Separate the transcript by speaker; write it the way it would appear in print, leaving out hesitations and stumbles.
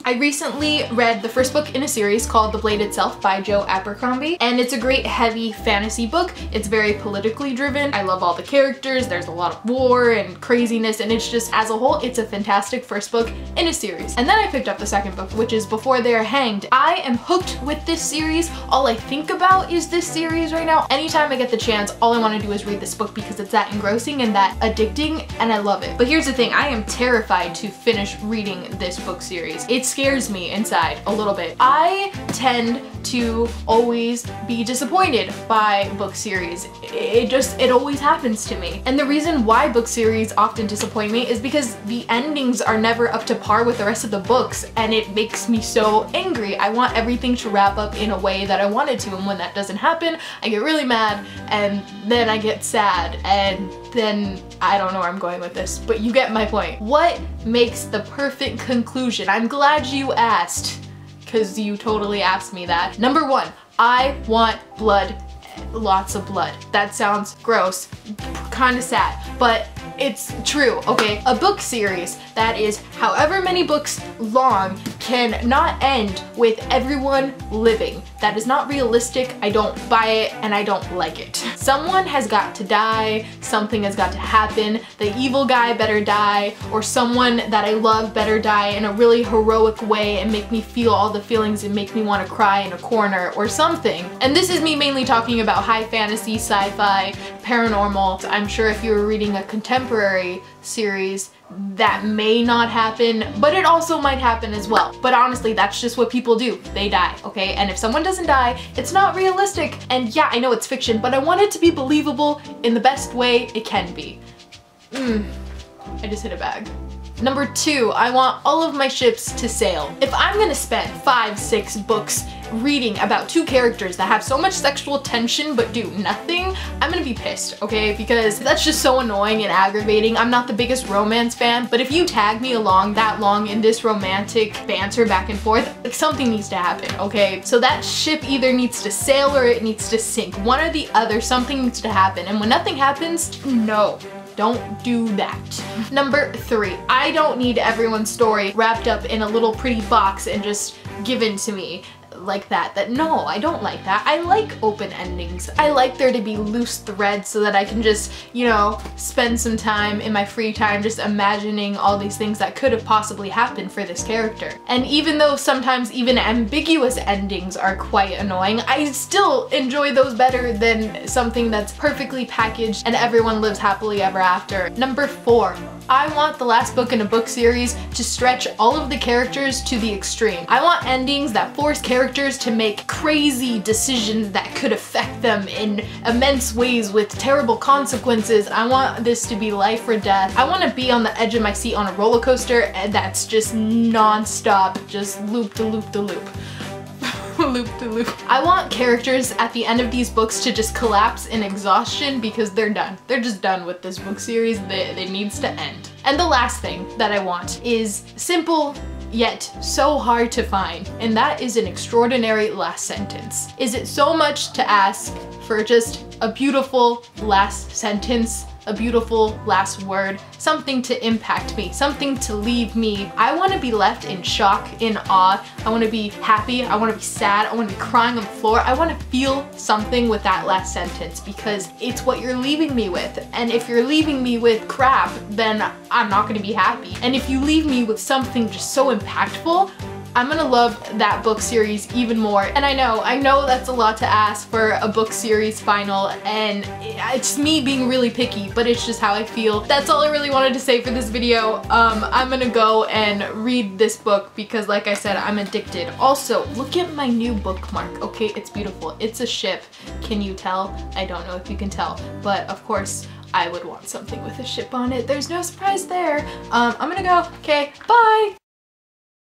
Speaker 1: I recently read the first book in a series called The Blade Itself by Joe Abercrombie, and it's a great heavy fantasy book. It's very politically driven. I love all the characters, there's a lot of war and craziness, and it's just, as a whole, it's a fantastic first book in a series. And then I picked up the second book, which is Before They Are Hanged. I am hooked with this series. All I think about is this series right now. Anytime I get the chance, all I want to do is read this book because it's that engrossing and that addicting, and I love it. But here's the thing, I am terrified to finish reading this book series. It scares me inside a little bit. I tend to always be disappointed by book series. It always happens to me. And the reason why book series often disappoint me is because the endings are never up to par with the rest of the books, and it makes me so angry. I want everything to wrap up in a way that I want it to, and when that doesn't happen, I get really mad, and then I get sad, and then I don't know where I'm going with this, but you get my point. What makes the perfect conclusion? I'm glad you asked, because you totally asked me that. Number one, I want blood. Lots of blood. That sounds gross, kind of sad, but it's true, okay? A book series that is however many books long can not end with everyone living. That is not realistic. I don't buy it, and I don't like it. Someone has got to die, something has got to happen, the evil guy better die, or someone that I love better die in a really heroic way and make me feel all the feelings and make me want to cry in a corner or something. And this is me mainly talking about high fantasy, sci-fi, paranormal. I'm sure if you were reading a contemporary series, that may not happen, but it also might happen as well. But honestly, that's just what people do. They die, okay? And if someone doesn't die, it's not realistic. And yeah, I know it's fiction, but I want it to be believable in the best way it can be. I just hit a bag. Number two, I want all of my ships to sail. If I'm gonna spend 5, 6 books reading about 2 characters that have so much sexual tension but do nothing, I'm gonna be pissed, okay? Because that's just so annoying and aggravating. I'm not the biggest romance fan, but if you tag me along that long in this romantic banter back and forth, like, something needs to happen, okay? So that ship either needs to sail or it needs to sink. One or the other, something needs to happen. And when nothing happens, no. Don't do that. Number 3, I don't need everyone's story wrapped up in a little pretty box and just given to me like that. No, I don't like that. I like open endings. I like there to be loose threads so that I can just, you know, spend some time in my free time just imagining all these things that could have possibly happened for this character. And even though sometimes even ambiguous endings are quite annoying, I still enjoy those better than something that's perfectly packaged and everyone lives happily ever after. Number 4, I want the last book in a book series to stretch all of the characters to the extreme. I want endings that force characters to make crazy decisions that could affect them in immense ways with terrible consequences. I want this to be life or death. I want to be on the edge of my seat on a roller coaster, and that's just non-stop, just loop to loop to loop. Loop to loop. I want characters at the end of these books to just collapse in exhaustion because they're done. They're just done with this book series. It needs to end. And the last thing that I want is simple yet so hard to find, and that is an extraordinary last sentence. Is it so much to ask for just a beautiful last sentence? A beautiful last word, something to impact me, something to leave me. I want to be left in shock, in awe. I want to be happy, I want to be sad, I want to be crying on the floor. I want to feel something with that last sentence because it's what you're leaving me with. And if you're leaving me with crap, then I'm not going to be happy. And if you leave me with something just so impactful, I'm gonna love that book series even more. And I know that's a lot to ask for a book series final, and it's me being really picky, but it's just how I feel. That's all I really wanted to say for this video. I'm gonna go and read this book because, like I said, I'm addicted. Also, look at my new bookmark, okay? It's beautiful. It's a ship. Can you tell? I don't know if you can tell, but of course, I would want something with a ship on it. There's no surprise there. I'm gonna go. Okay, bye!